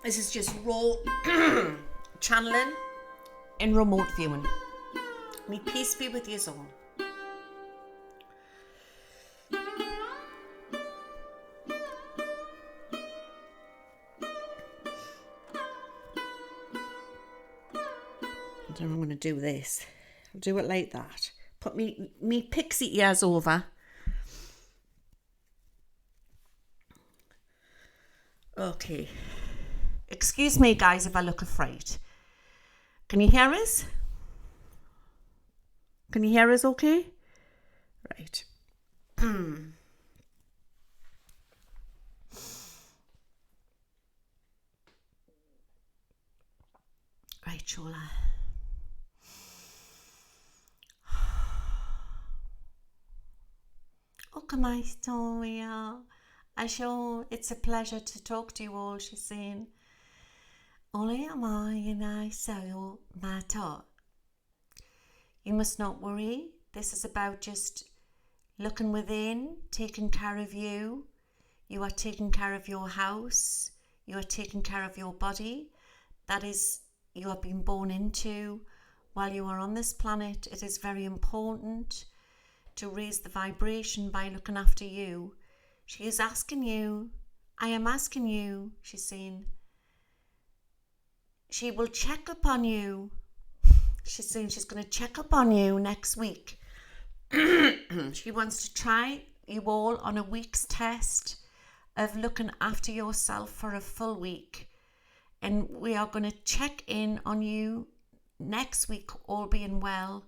This is just raw channeling and remote viewing. May peace be with you all. And I'm going to do this. I'll do it like that. Put me pixie ears over. Okay. Excuse me, guys, if I look afraid. Can you hear us? Can you hear us okay? Right. Right, Shoalia. Okay, my story. It's a pleasure to talk to you all, she's saying. Only am I and I so matter. You must not worry. This is about just looking within, taking care of you. You are taking care of your house. You are taking care of your body. That is, you have been born into. While you are on this planet, it is very important to raise the vibration by looking after you. She is asking you, I am asking you, she's saying, she will check up on you. She's saying she's going to check up on you next week. She wants to try you all on a week's test of looking after yourself for a full week. And we are going to check in on you next week, all being well.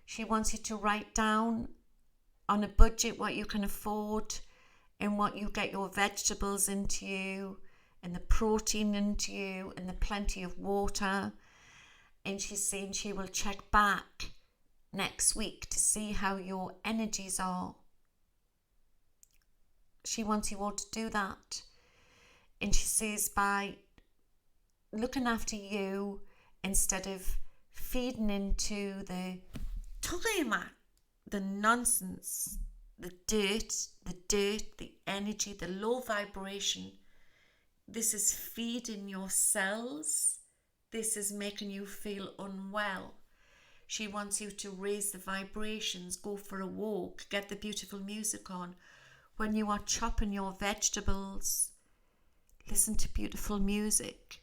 She wants you to write down on a budget what you can afford and what you get your vegetables into you and the protein into you and the plenty of water. And she's saying she will check back next week to see how your energies are. She wants you all to do that. And she says by looking after you instead of feeding into the nonsense, the dirt, the energy, the low vibration. This is feeding your cells. This is making you feel unwell. She wants you to raise the vibrations, go for a walk, get the beautiful music on. When you are chopping your vegetables, listen to beautiful music.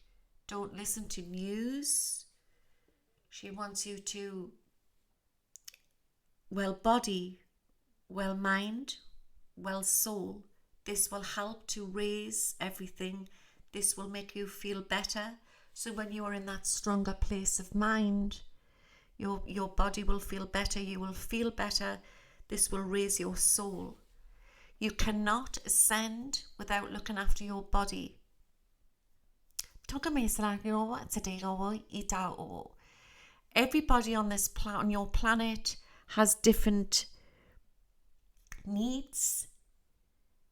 Don't listen to news. She wants you to well body, well mind, well soul. This will help to raise everything. This will make you feel better. So when you are in that stronger place of mind, your body will feel better. You will feel better. This will raise your soul. You cannot ascend without looking after your body. Everybody on this on your planet has different needs.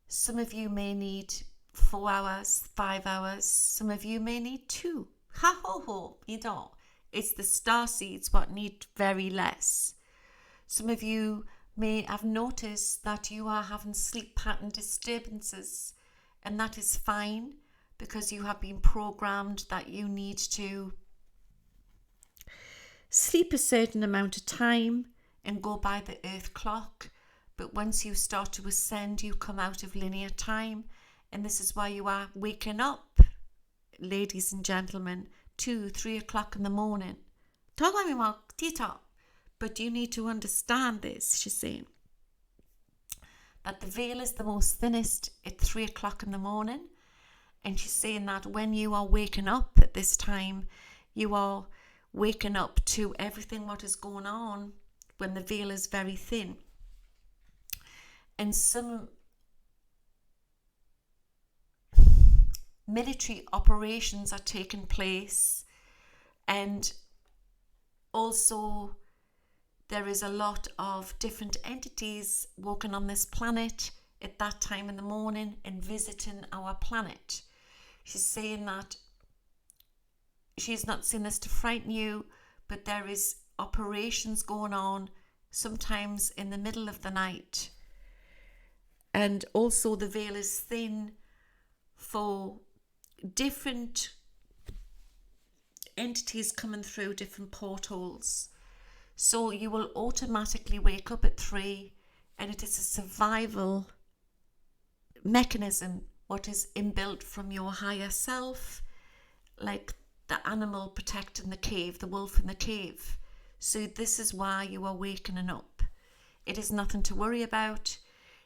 Some of you may need 4 hours, 5 hours. Some of you may need 2. You don't. It's the starseeds what need very less. Some of you may have noticed that you are having sleep pattern disturbances, and that is fine because you have been programmed that you need to sleep a certain amount of time and go by the earth clock. But once you start to ascend, you come out of linear time. And this is why you are waking up, ladies and gentlemen, 2, 3 o'clock in the morning. But you need to understand this, she's saying. That the veil is the most thinnest at 3 o'clock in the morning. And she's saying that when you are waking up at this time, you are waking up to everything what is going on when the veil is very thin. And some military operations are taking place, and also there is a lot of different entities walking on this planet at that time in the morning and visiting our planet. She's saying that she's not saying this to frighten you, but there is operations going on sometimes in the middle of the night. And also the veil is thin for different entities coming through different portals. So you will automatically wake up at 3, and it is a survival mechanism, what is inbuilt from your higher self, like the animal protecting the cave, the wolf in the cave. So this is why you are wakening up. It is nothing to worry about.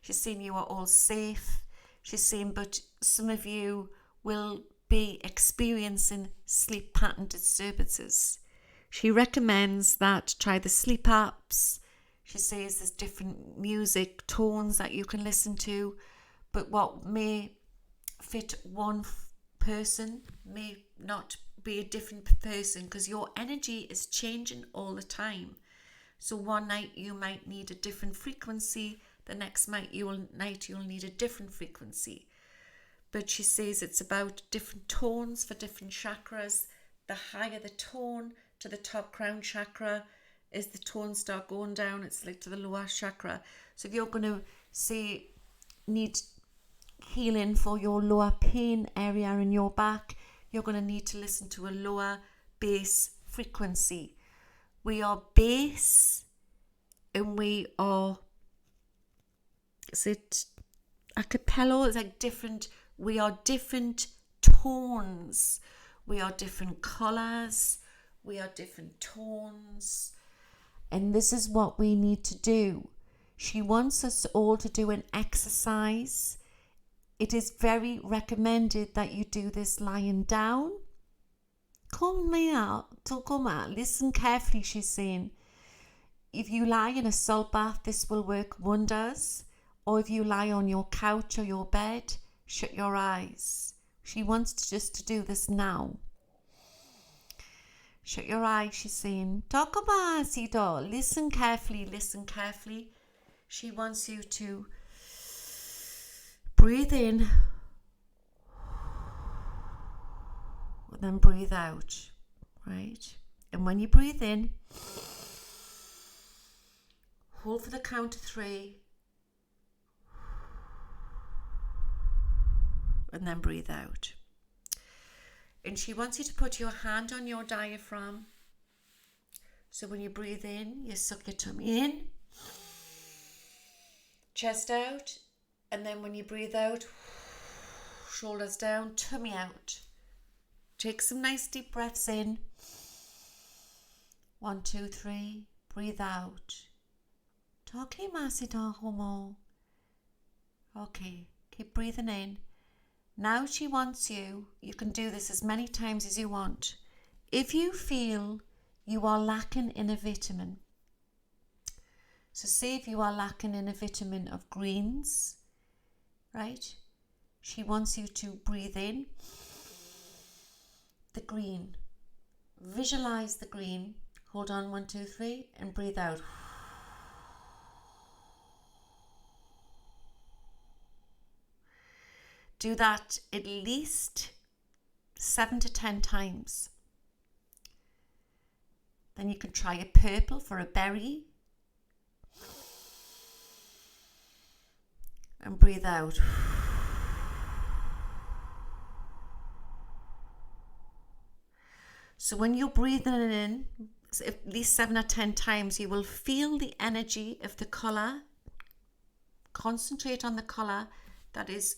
She's saying you are all safe. She's saying, but some of you will be experiencing sleep pattern disturbances. She recommends that try the sleep apps. She says there's different music tones that you can listen to, but what may fit one person may not be a different person, because your energy is changing all the time. So one night you might need a different frequency, the next night you'll need a different frequency. But she says it's about different tones for different chakras. The higher the tone to the top crown chakra, as the tones start going down, it's like to the lower chakra. So if you're going to say need healing for your lower pain area in your back, you're going to need to listen to a lower bass frequency. We are bass, and we are, is it a cappella? It's like different, we are different tones, we are different colours, we are different tones, and this is what we need to do. She wants us all to do an exercise. It is very recommended that you do this lying down. Come out, listen carefully, she's saying. If you lie in a salt bath, this will work wonders. Or if you lie on your couch or your bed, shut your eyes. She wants to do this now. Shut your eyes, she's saying. Listen carefully. She wants you to breathe in and then breathe out, right? And when you breathe in, hold for the count of 3 and then breathe out. And she wants you to put your hand on your diaphragm. So when you breathe in, you suck your tummy in, chest out, and then when you breathe out, shoulders down, tummy out. Take some nice deep breaths in. 1, 2, 3. Breathe out. Okay, keep breathing in. Now she wants you can do this as many times as you want. If you feel you are lacking in a vitamin, so say if you are lacking in a vitamin of greens, right? She wants you to breathe in the green. Visualize the green. Hold on, 1, 2, 3, and breathe out. Do that at least 7 to 10 times. Then you can try a purple for a berry. And breathe out. So when you're breathing it in, at least 7 or 10 times, you will feel the energy of the colour. Concentrate on the colour that is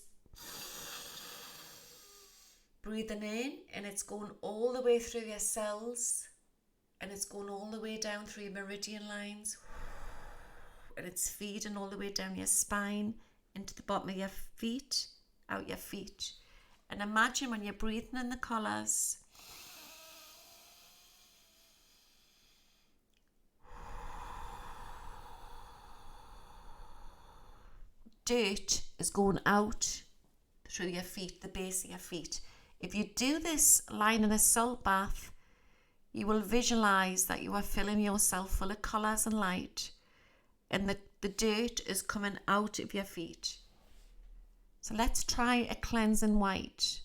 breathing in, and it's going all the way through your cells, and it's going all the way down through your meridian lines, and it's feeding all the way down your spine into the bottom of your feet, out your feet. And imagine when you're breathing in the colours, dirt is going out through your feet, the base of your feet. If you do this lying in a salt bath, you will visualize that you are filling yourself full of colours and light, and the dirt is coming out of your feet. So let's try a cleansing white.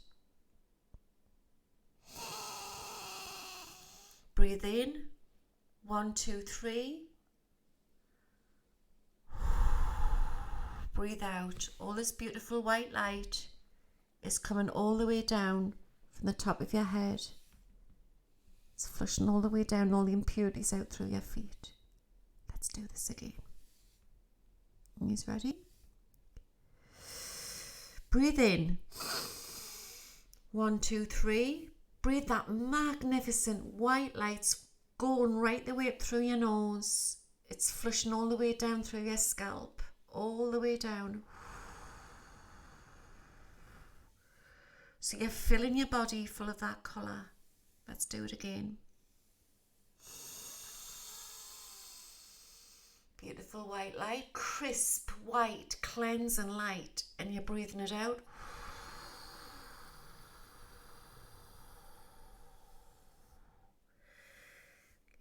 Breathe in. 1, 2, 3. Breathe out all this beautiful white light is coming all the way down from the top of your head. It's flushing all the way down, all the impurities out through your feet. Let's do this again. Are you ready? Breathe in. 1, 2, 3. Breathe that magnificent white light going right the way up through your nose. It's flushing all the way down through your scalp, all the way down. So you're filling your body full of that colour. Let's do it again. Beautiful white light, crisp, white, cleansing light, and you're breathing it out.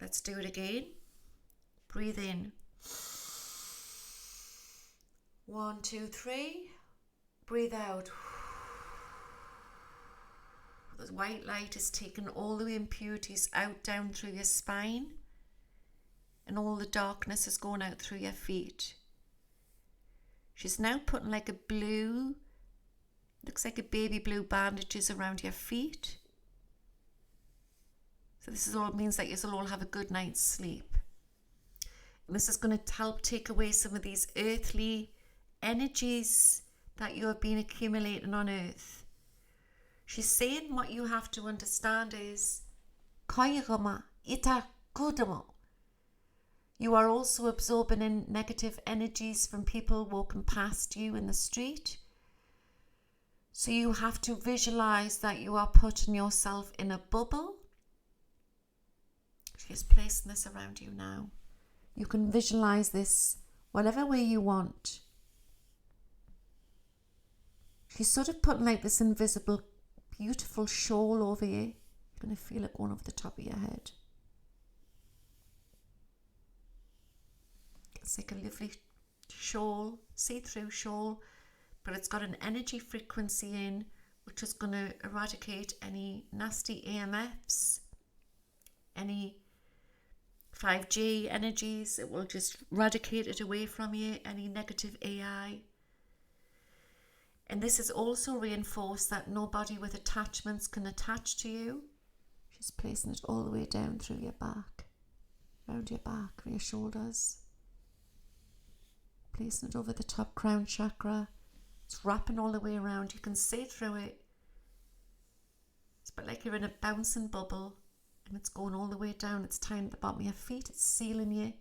Let's do it again. Breathe in. 1, 2, 3. Breathe out. The white light is taking all the impurities out down through your spine, and all the darkness is going out through your feet. She's now putting like a blue, looks like a baby blue bandages around your feet. So this is all means that you'll all have a good night's sleep. And this is going to help take away some of these earthly energies that you have been accumulating on earth. She's saying what you have to understand is you are also absorbing in negative energies from people walking past you in the street. So you have to visualize that you are putting yourself in a bubble. She's placing this around you now. You can visualize this whatever way you want. She's sort of putting like this invisible, beautiful shawl over you. You're going to feel it going over the top of your head. It's like a lovely shawl, see-through shawl, but it's got an energy frequency in which is going to eradicate any nasty EMFs, any 5G energies. It will just eradicate it away from you, any negative AI. And this is also reinforced that nobody with attachments can attach to you. She's placing it all the way down through your back, around your back, your shoulders. Placing it over the top crown chakra. It's wrapping all the way around. You can see through it. It's a bit like you're in a bouncing bubble, and it's going all the way down. It's tying at the bottom of your feet. It's sealing you.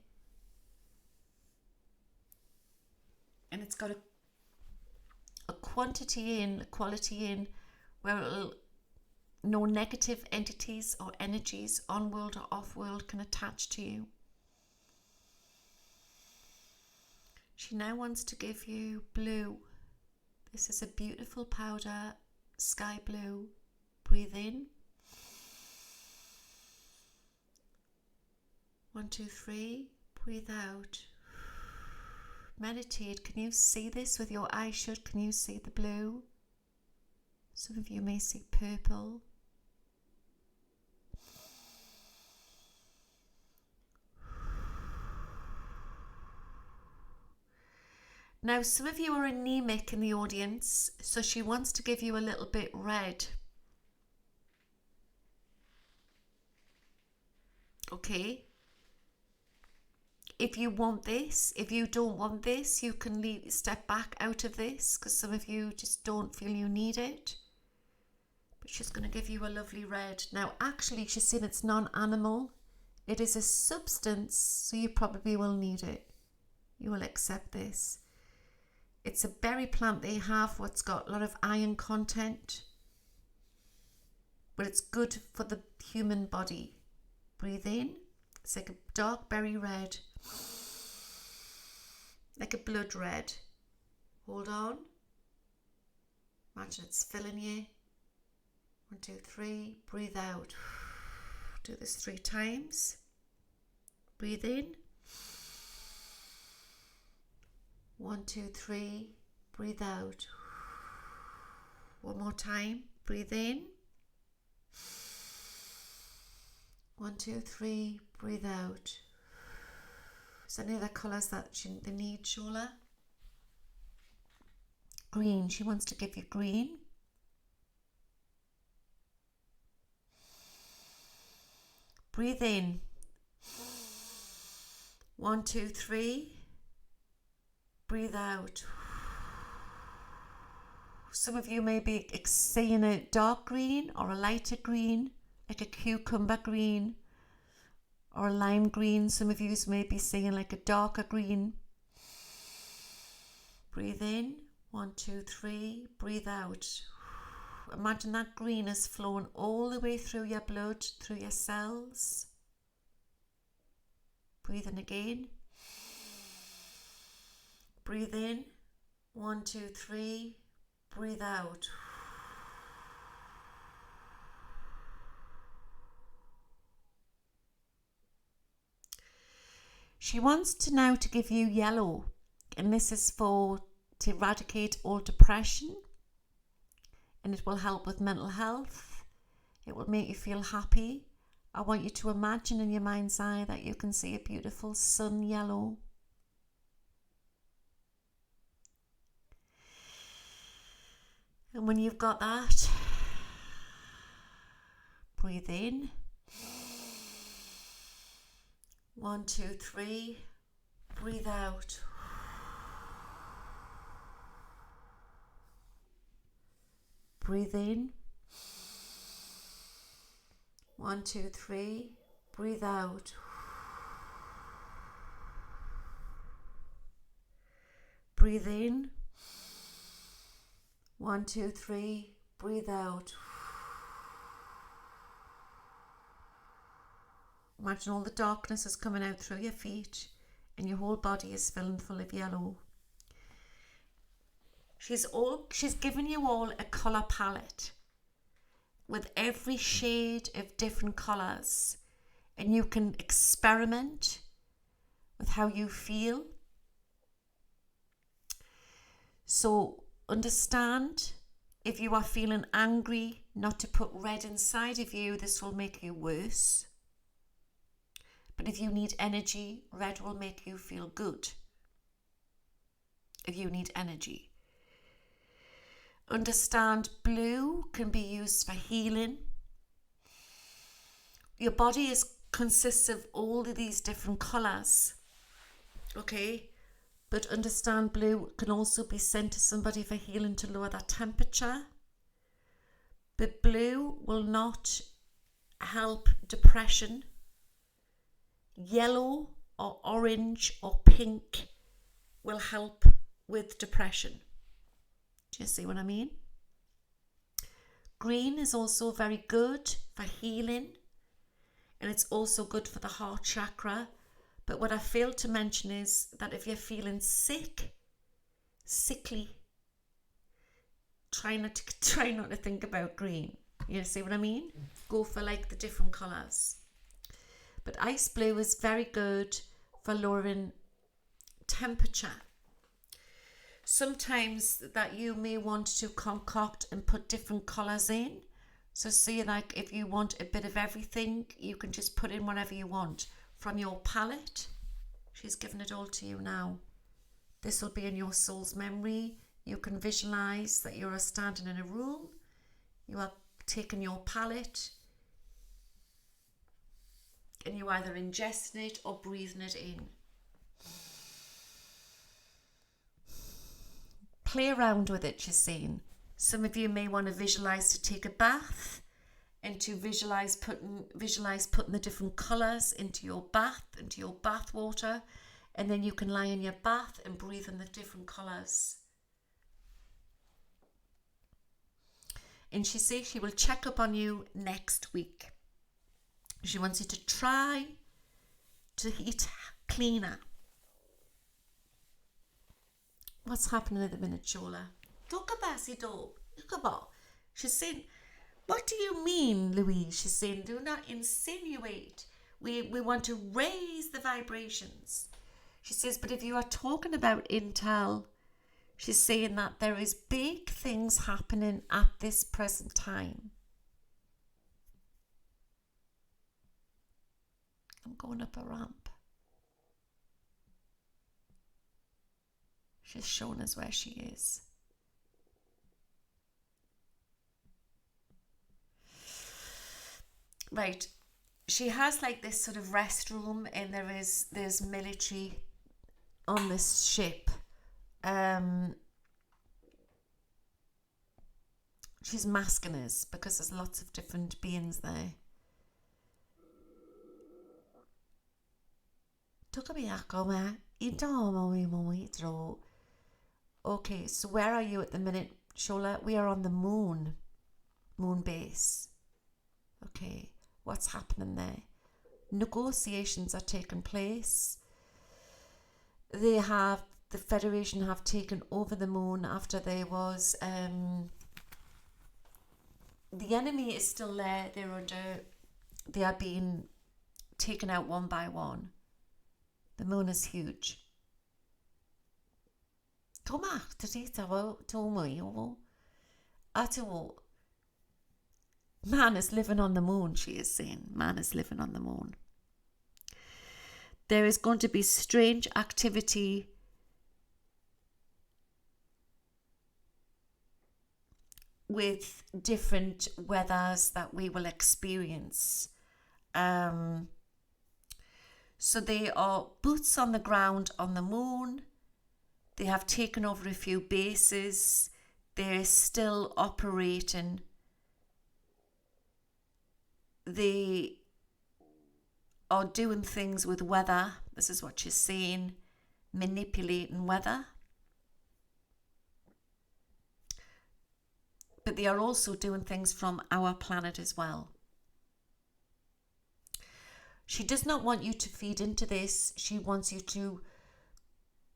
And it's got a quantity in, a quality in, where no negative entities or energies on world or off world can attach to you. She now wants to give you blue. This is a beautiful powder, sky blue. Breathe in. 1, 2, 3. Breathe out. Meditate. Can you see this with your eyes shut? Can you see the blue? Some of you may see purple. Now, some of you are anemic in the audience, so she wants to give you a little bit red. Okay? If you want this, if you don't want this, you can step back out of this, because some of you just don't feel you need it. But she's going to give you a lovely red. Now, actually, she's saying it's non-animal. It is a substance, so you probably will need it. You will accept this. It's a berry plant they have what's got a lot of iron content, but it's good for the human body. Breathe in. It's like a dark berry red, like a blood red. Hold on. Imagine it's filling you. 1, 2, 3. Breathe out. Do this 3 times. Breathe in. 1, 2, 3. Breathe out. One more time. Breathe in. 1, 2, 3. Breathe out. Is there any other colours that they need, Shoalia? Green. She wants to give you green. Breathe in. 1, 2, 3. Breathe out. Some of you may be seeing a dark green or a lighter green, like a cucumber green or a lime green. Some of you may be seeing like a darker green. Breathe in. 1, 2, 3. Breathe out. Imagine that green is flowing all the way through your blood, through your cells. Breathe in again. Breathe in. 1, 2, 3. Breathe out. She wants to now to give you yellow, and this is to eradicate all depression, and it will help with mental health. It will make you feel happy. I want you to imagine in your mind's eye that you can see a beautiful sun yellow. And when you've got that, breathe in. 1, 2, 3. Breathe out. Breathe in. 1, 2, 3. Breathe out. Breathe in. 1, 2, 3. Breathe out. Imagine all the darkness is coming out through your feet and your whole body is filling full of yellow. She's given you all a colour palette with every shade of different colours, and you can experiment with how you feel. So understand, if you are feeling angry, not to put red inside of you. This will make you worse. But if you need energy, red will make you feel good. If you need energy. Understand, blue can be used for healing. Your body consists of all of these different colours. Okay? But understand, blue can also be sent to somebody for healing to lower that temperature. But blue will not help depression. Yellow or orange or pink will help with depression. Do you see what I mean? Green is also very good for healing, and it's also good for the heart chakra. But what I failed to mention is that if you're feeling sickly, try not to think about green. You see what I mean? Go for like the different colours. But ice blue is very good for lowering temperature. Sometimes that you may want to concoct and put different colours in. So see, like if you want a bit of everything, you can just put in whatever you want from your palette. She's given it all to you now. This will be in your soul's memory. You can visualise that you are standing in a room. You are taking your palette and you either ingesting it or breathing it in. Play around with it, she's saying. Some of you may want to visualise to take a bath and to visualise putting the different colours into your bath water, and then you can lie in your bath and breathe in the different colours. And she says she will check up on you next week. She wants you to try to eat cleaner. What's happening at the minute, Shoalia? Talk about it all. Look about. She's saying, what do you mean, Louise? She's saying, do not insinuate. We want to raise the vibrations. She says, but if you are talking about intel, she's saying that there is big things happening at this present time. I'm going up a ramp. She's shown us where she is. Right. she has like this sort of restroom, and there's military on this ship. She's masking us because there's lots of different beings there. Okay, so where are you at the minute, Shola? We are on the moon base. Okay, what's happening there? Negotiations are taking place. The Federation have taken over the moon after there was the enemy is still there. They are being taken out one by one. The moon is huge. Man is living on the moon, she is saying. Man is living on the moon. There is going to be strange activity with different weathers that we will experience. So they are boots on the ground on the moon. They have taken over a few bases. They're still operating. They are doing things with weather. This is what she's saying. Manipulating weather. But they are also doing things from our planet as well. She does not want you to feed into this. She wants you to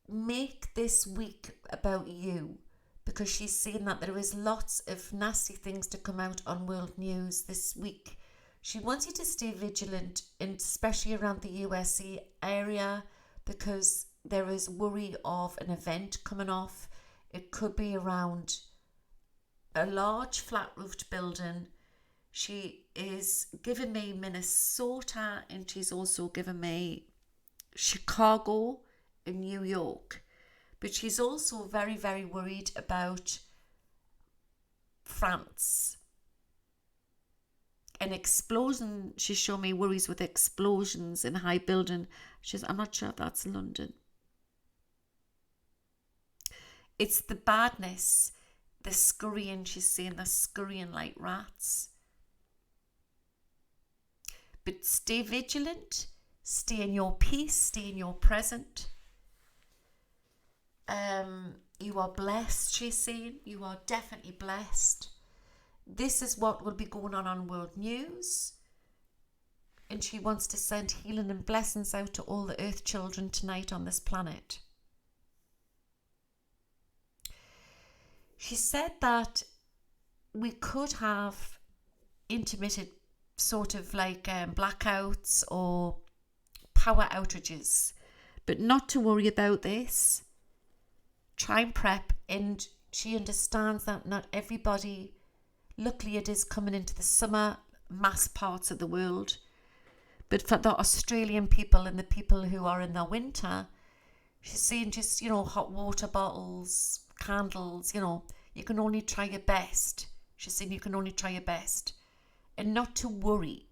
make this week about you, because she's saying that there is lots of nasty things to come out on world news this week. She wants you to stay vigilant, and especially around the USA area, because there is worry of an event coming off. It could be around a large flat-roofed building. She is giving me Minnesota, and she's also given me Chicago and New York. But she's also very, very worried about France. An explosion, she's shown me worries with explosions in high building. I'm not sure if that's London. It's the badness, the scurrying, she's saying they're scurrying like rats. But stay vigilant, stay in your peace, stay in your present. You are blessed, she's saying. You are definitely blessed. This is what will be going on world news. And she wants to send healing and blessings out to all the earth children tonight on this planet. She said that we could have intermittent sort of like blackouts or power outages, but not to worry about this. Try and prep, and she understands that not everybody, luckily it is coming into the summer, mass parts of the world, but for the Australian people and the people who are in the winter, she's saying just, hot water bottles, candles, you can only try your best. She's saying you can only try your best, and not to worry.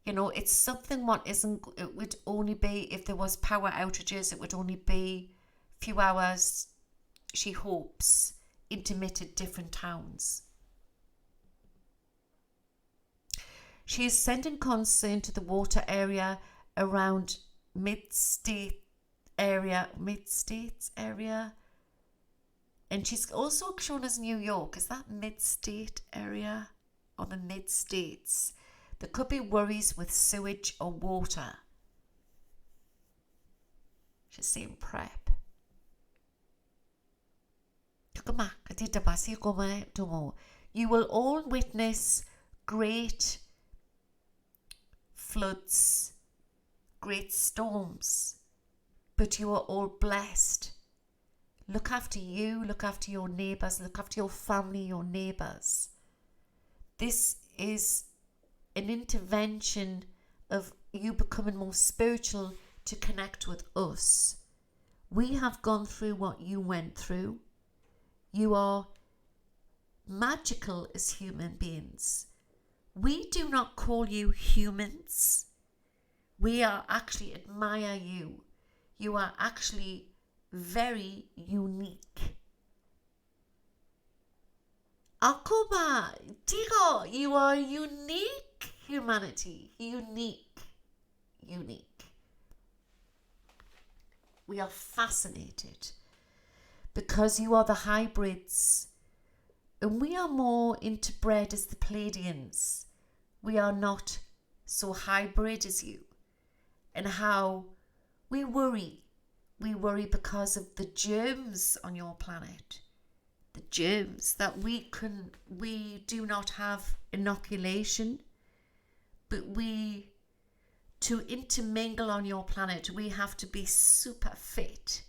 It's something it would only be, if there was power outages, it would only be a few hours, she hopes, intermittent different towns. She is sending concern to the water area around mid-states area. And she's also shown us New York. Is that mid-state area or the mid-states? There could be worries with sewage or water. She's saying prep. You will all witness great floods, great storms, but you are all blessed. Look after you, look after your neighbours, look after your family, your neighbours. This is an intervention of you becoming more spiritual to connect with us. We have gone through what you went through. You are magical as human beings. We do not call you humans. We are actually admire you. You are actually very unique. Akuba, Tigo, you are unique, humanity. Unique. We are fascinated because you are the hybrids, and we are more interbred as the Pleiadians. We are not so hybrid as you. And how we worry. We worry because of the germs on your planet. The germs that we do not have inoculation, but to intermingle on your planet, we have to be super fit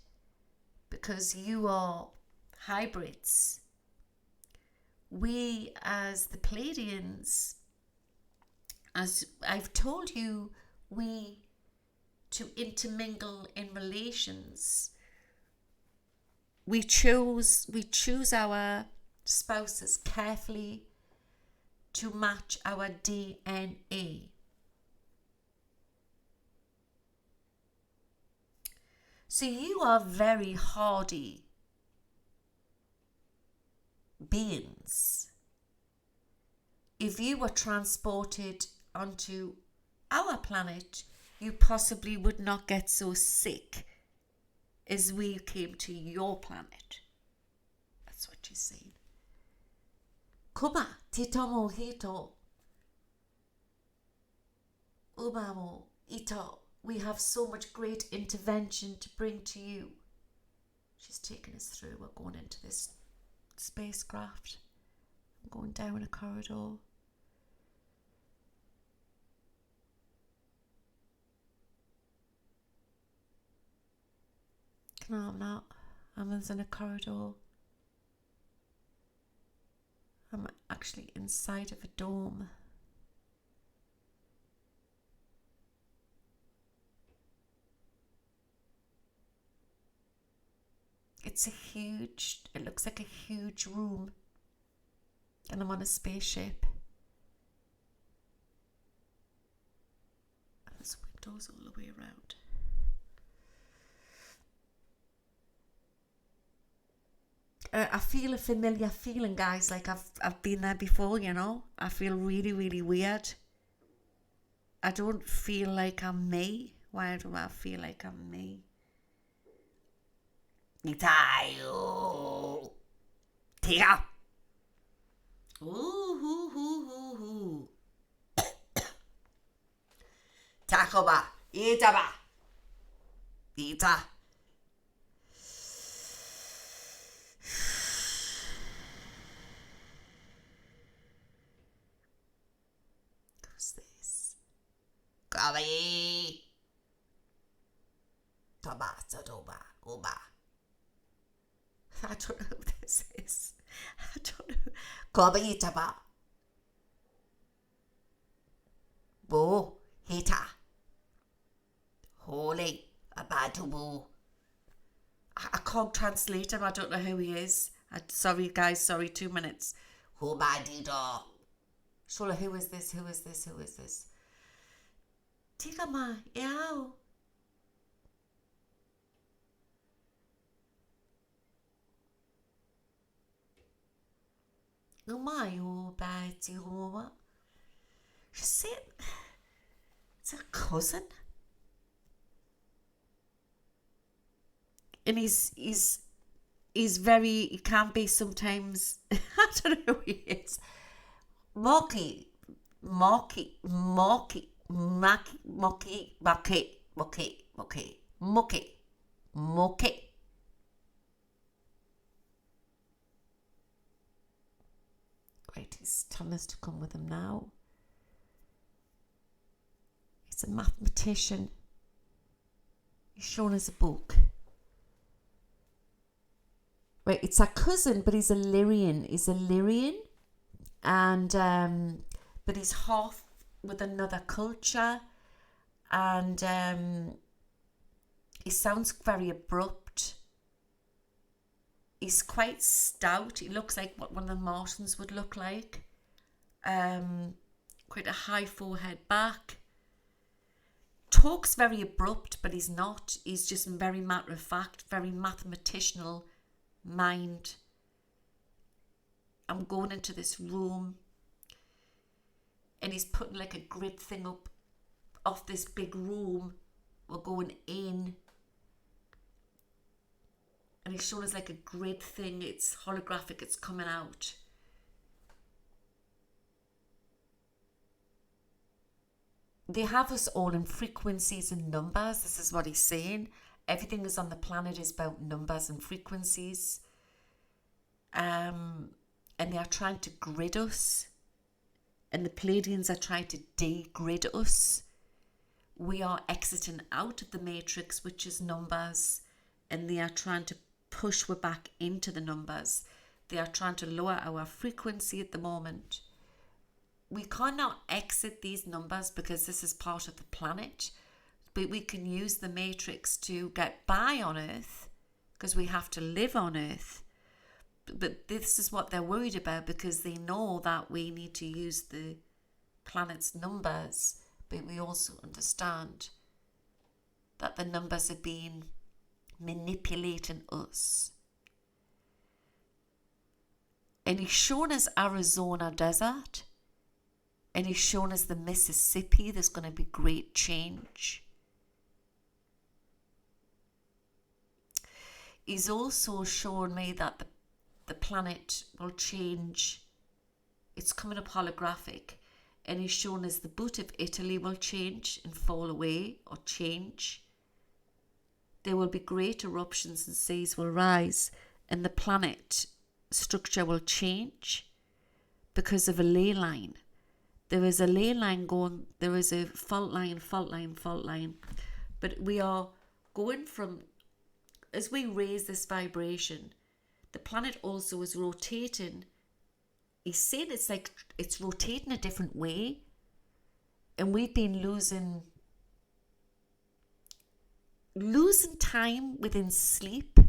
because you are hybrids. We, as the Pleiadians, as I've told you, to intermingle in relations, we choose our spouses carefully to match our DNA. So you are very hardy beings. If you were transported onto our planet, you possibly would not get so sick as we came to your planet. That's what you're saying. Kuma, titomo hito. Umamo, ito. We have so much great intervention to bring to you. She's taking us through. We're going into this spacecraft. I'm going down a corridor. No, I'm not. I'm in a corridor. I'm actually inside of a dome. It looks like a huge room. And I'm on a spaceship. And there's windows all the way around. I feel a familiar feeling, guys, like I've been there before, you know. I feel really, really weird. I don't feel like I'm me. Why do I feel like I'm me? Itayo. Tia. Ooh. Takoba. Itaba. Ita. Who's this? Kabi. Taba. Satoba. Uba. I don't know who this is. I don't know. Kabi taba. Bo. Hita. Holy. Abatubu. I can't translate him. I don't know who he is. Sorry, guys. Sorry, 2 minutes. Hubadida. Shola, who is this? Tigama. Yao. No, my bad. She's saying it's a cousin. And he's very, he can be sometimes, I don't know who he is. Mocky. Right, he's telling us to come with him now. He's a mathematician. He's shown us a book. Right, it's a cousin, but he's a Lyrian. And but he's half with another culture, and he sounds very abrupt. He's quite stout. He looks like what one of the Martians would look like. quite a high forehead back. Talks very abrupt, but he's not. He's just very matter of fact, very mathematicianal mind. I'm going into this room, and he's putting like a grid thing up off this big room. We're going in, and he's showing us like a grid thing. It's holographic, it's coming out. They have us all in frequencies and numbers. This is what he's saying. Everything is on the planet is about numbers and frequencies. And they are trying to grid us. And the Pleiadians are trying to de-grid us. We are exiting out of the matrix, which is numbers. And they are trying to push us back into the numbers. They are trying to lower our frequency at the moment. We cannot exit these numbers because this is part of the planet. But we can use the matrix to get by on Earth because we have to live on Earth. But this is what they're worried about because they know that we need to use the planet's numbers. But we also understand that the numbers are being manipulating us. And he's shown us Arizona desert. And he's shown us the Mississippi. There's going to be great change. He's also shown me that the planet will change. It's coming up holographic. And he's shown us the boot of Italy will change and fall away or change. There will be great eruptions and seas will rise. And the planet structure will change because of a ley line. There is a ley line going, there is a fault line. But we are going from, as we raise this vibration, the planet also is rotating. He's saying it's like it's rotating a different way. And we've been losing time within sleep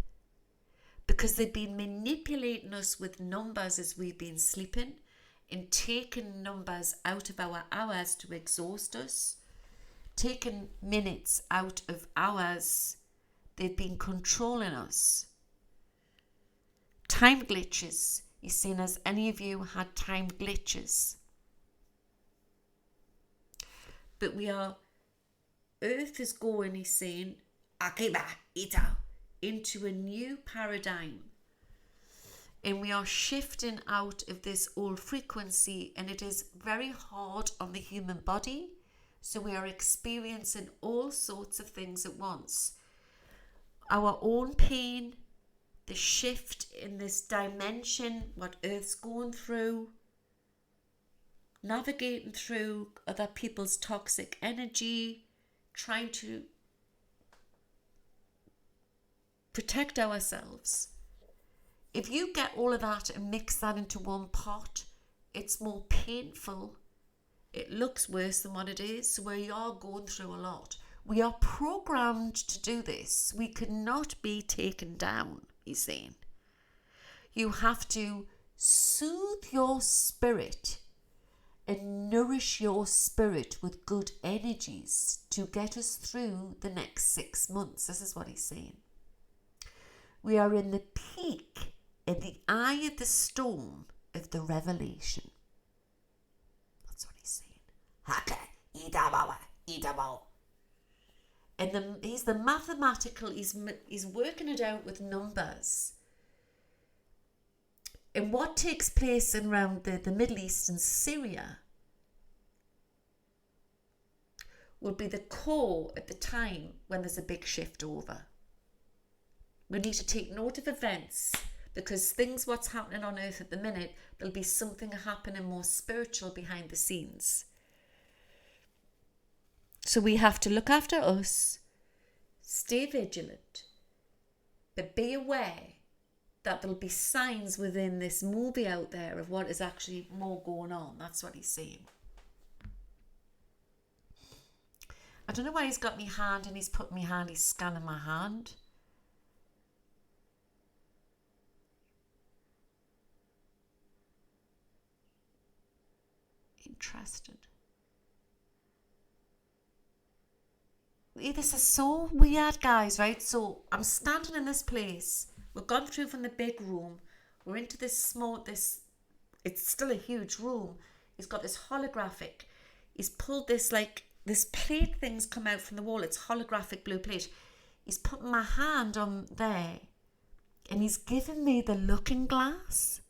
because they've been manipulating us with numbers as we've been sleeping. And taking numbers out of our hours to exhaust us, taking minutes out of hours, they've been controlling us. Time glitches. He's saying, has any of you had time glitches? But Earth is going, he's saying, into a new paradigm. And we are shifting out of this old frequency, and it is very hard on the human body. So we are experiencing all sorts of things at once. Our own pain, the shift in this dimension, what Earth's going through, navigating through other people's toxic energy, trying to protect ourselves. If you get all of that and mix that into one pot, it's more painful. It looks worse than what it is. So we are going through a lot. We are programmed to do this. We cannot be taken down, he's saying. You have to soothe your spirit and nourish your spirit with good energies to get us through the next 6 months. This is what he's saying. We are in the peak, in the eye of the storm of the revelation. That's what he's saying. And he's the mathematical, he's working it out with numbers. And what takes place around the Middle East and Syria will be the core at the time when there's a big shift over. We need to take note of events because what's happening on Earth at the minute, there'll be something happening more spiritual behind the scenes. So we have to look after us, stay vigilant, but be aware that there'll be signs within this movie out there of what is actually more going on. That's what he's saying. I don't know why he's got my hand and he's put my hand, he's scanning my hand. interested. This is so weird, guys, right? So I'm standing in this place. We've gone through from the big room. We're into this it's still a huge room. He's got this holographic. He's pulled this, like, this plate thing's come out from the wall. It's holographic blue plate. He's put my hand on there and he's given me the looking glass.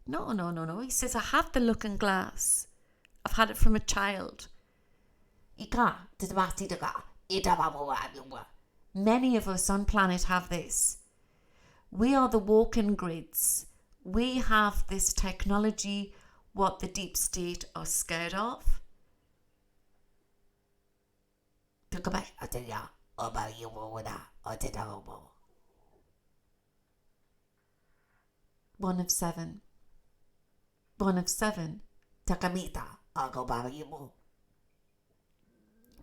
No. He says, I have the looking glass. I've had it from a child. Many of us on planet have this. We are the walking grids. We have this technology, what the deep state are scared of. One of seven.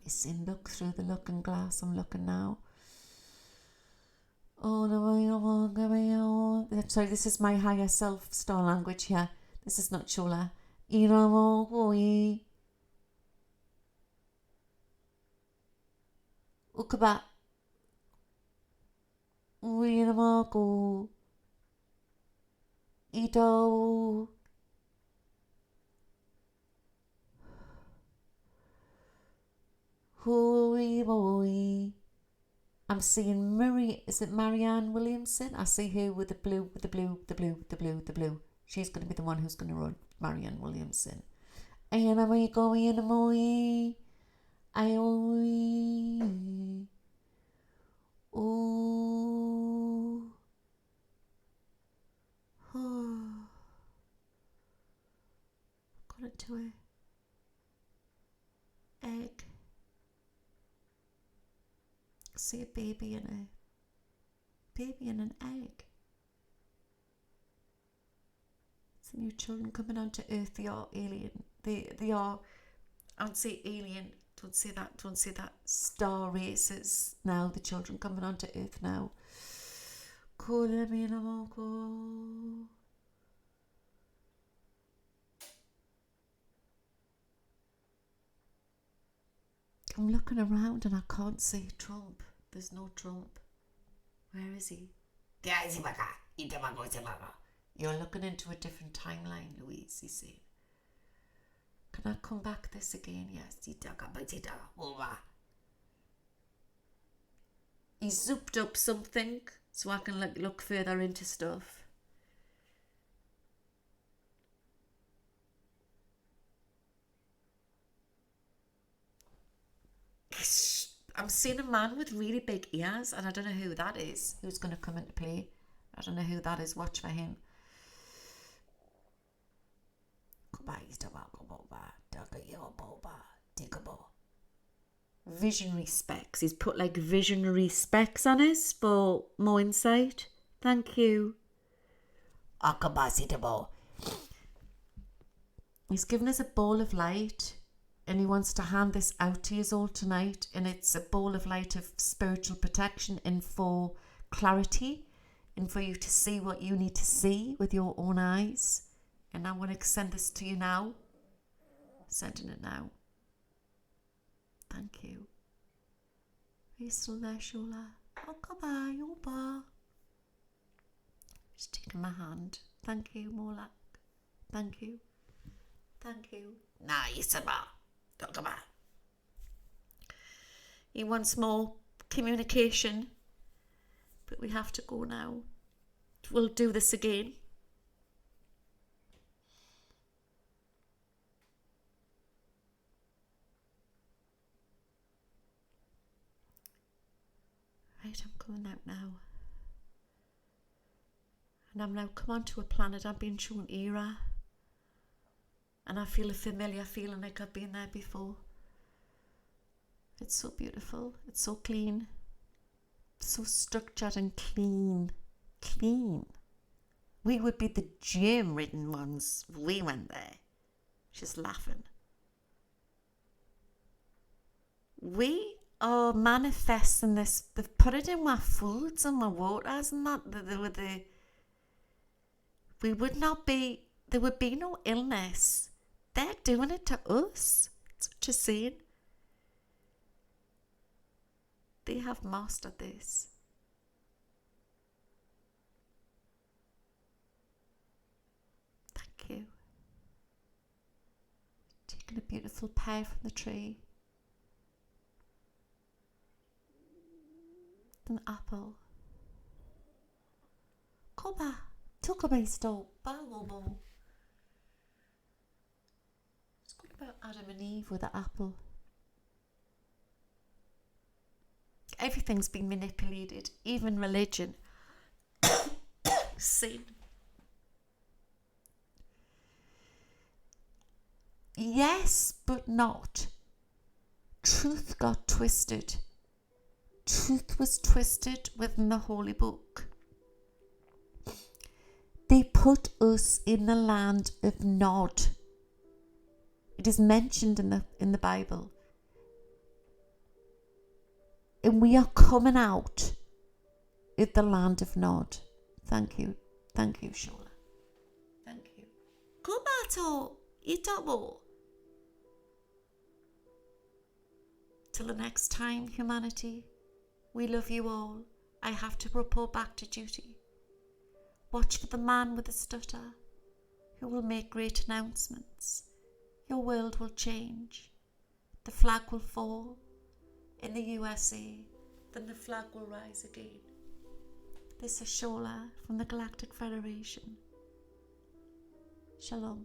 He's saying, look through the looking glass. I'm looking now. Oh no, sorry, this is my higher self star language here. This is not Shoalia. Ukaba. Uinamago. Ito. Hooey boy. I'm seeing is it Marianne Williamson? I see her with the blue. She's going to be the one who's going to run, Marianne Williamson. And I'm going in a moy. Oh. Got it to her. Egg. See a baby and an egg. It's the new children coming onto Earth. They are alien. They are. I would say alien. Don't say that. Star races now. The children coming onto Earth now. I'm looking around and I can't see Trump. There's no Trump. Where is he? You're looking into a different timeline, Louise, you see. Can I come back this again? Yes. He zooped up something so I can look further into stuff. I'm seeing a man with really big ears and I don't know who that is, who's going to come into play. I don't know who that is. Watch for him. Visionary specs. He's put like visionary specs on us for more insight. Thank you. He's given us a ball of light. And he wants to hand this out to you all tonight. And it's a ball of light of spiritual protection and for clarity. And for you to see what you need to see with your own eyes. And I want to send this to you now. Sending it now. Thank you. Are you still there, Shoalia? Oh, goodbye, Oba. Just taking my hand. Thank you, Morlock. Thank you. Thank you. Nice, Oba. Come on. He wants more communication, but we have to go now. We'll do this again. Right, I'm coming out now. And I'm now come onto a planet I've been shown era. And I feel a familiar feeling like I've been there before. It's so beautiful. It's so clean. So structured and clean. Clean. We would be the germ-ridden ones if we went there. She's laughing. We are manifesting this. They've put it in my foods and my waters and that. We would not be there would be no illness. They're doing it to us. That's what you're saying. They have mastered this. Thank you. Taking a beautiful pear from the tree. An apple. Cobba. Took away stole. Bow. It's good about Adam and Eve with the apple. Everything's been manipulated, even religion. Sin. Yes, but not. Truth got twisted. Truth was twisted within the Holy Book. They put us in the land of Nod. It is mentioned in the Bible. And we are coming out of the land of Nod. Thank you. Thank you, Shoalia. Thank you. Kumato itabo. Till the next time, humanity, we love you all. I have to report back to duty. Watch for the man with the stutter who will make great announcements. Your world will change. The flag will fall in the USA, then the flag will rise again. This is Shoalia from the Galactic Federation. Shalom.